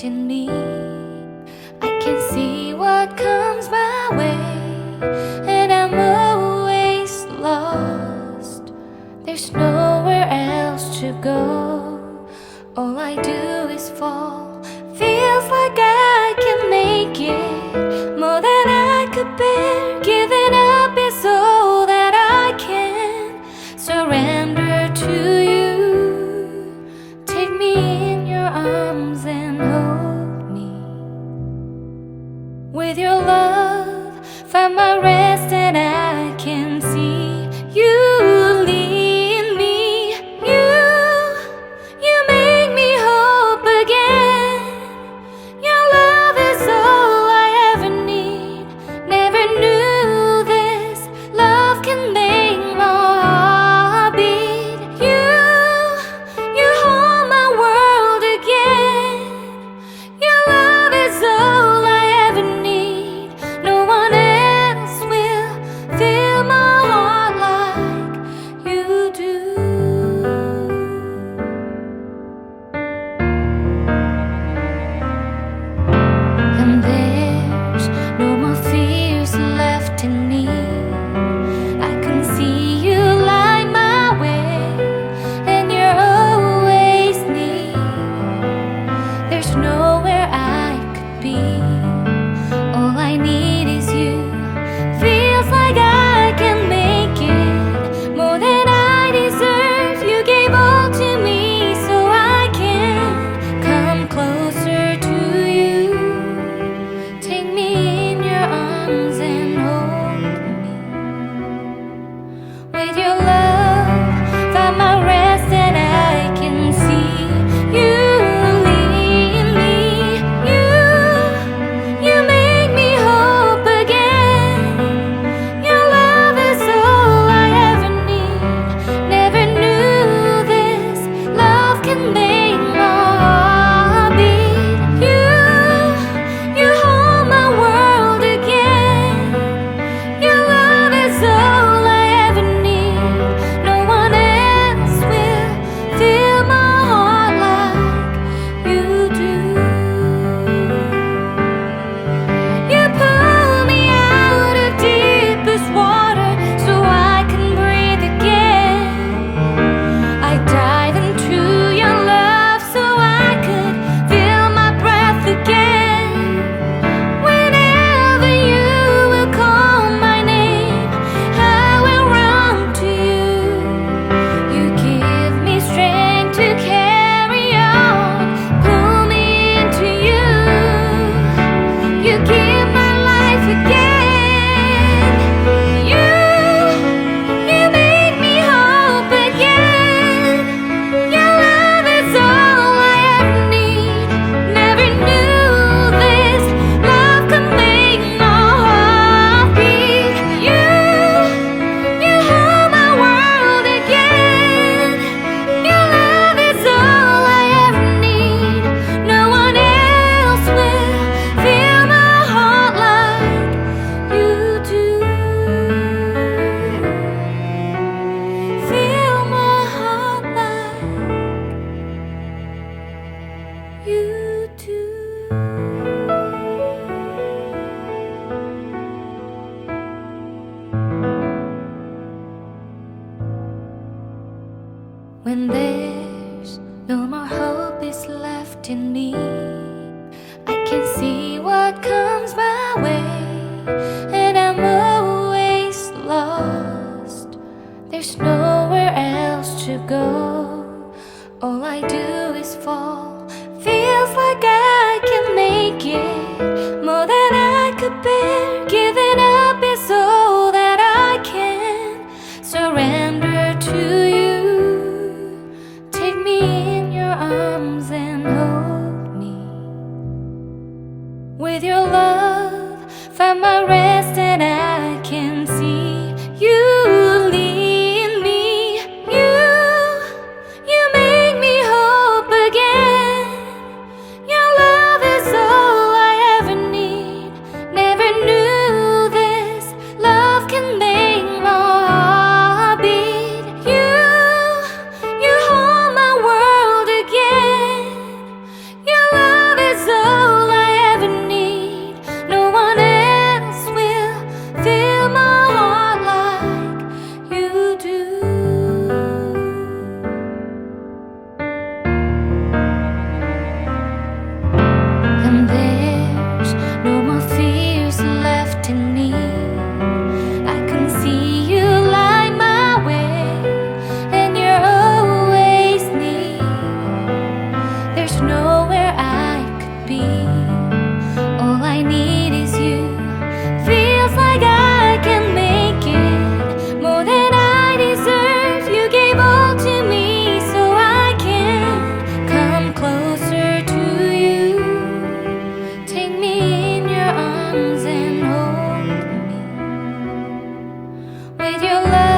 in me. I can see what comes my way, and I'm always lost. There's nowhere else to go. All I do is fall. Feels like I can make it more than I could bear. Giving up is all that I can surrender to you. Take me in your arms and hold me. With your love, find my rest, and I can see you lead me. You make me hope again. Your love is all I ever need. Never knew this love can make my heart beat. You hold my world again. Your love is all I ever need. No one else will fill my heart like you do. And there's no more fears left in me. I can see you light my way, and you're always near. There's nowhere I could be. All I need is you. Feels like I can make it more than I deserve. You gave all to me so I can come closer to you. Take me in your arms and hold me. With your love, find my rest, and I can see you lead me. You make me hope again. Your love is all I ever need. Never knew this love can make my heart beat. You hold my world again. Your love is all I ever need. No one else will fill my heart like you do. You pull me out of deepest water so I can breathe again. I dive into your love so I could feel my breath again. Whenever you will call my name, I will run to you. You give me strength to carry on. Pull me into you. You give my life again. You make me hope again. Your love is all I ever need. Never knew this love could make my heart beat. You hold my world again. Your love is all I ever need. No one else will fill my heart like you do. Fill my heart like you do. When there's no more hope is left in me, I can see what comes my way, and I'm always lost. There's nowhere else to go. All I do is fall. Feels like I can make it more than I could bear. Giving up is all that I can surrender to you. Take me in your arms and hold me. With your love, find my rest, and I can see you lead me. You make me hope again. Your love is all I ever need. Never knew with your love.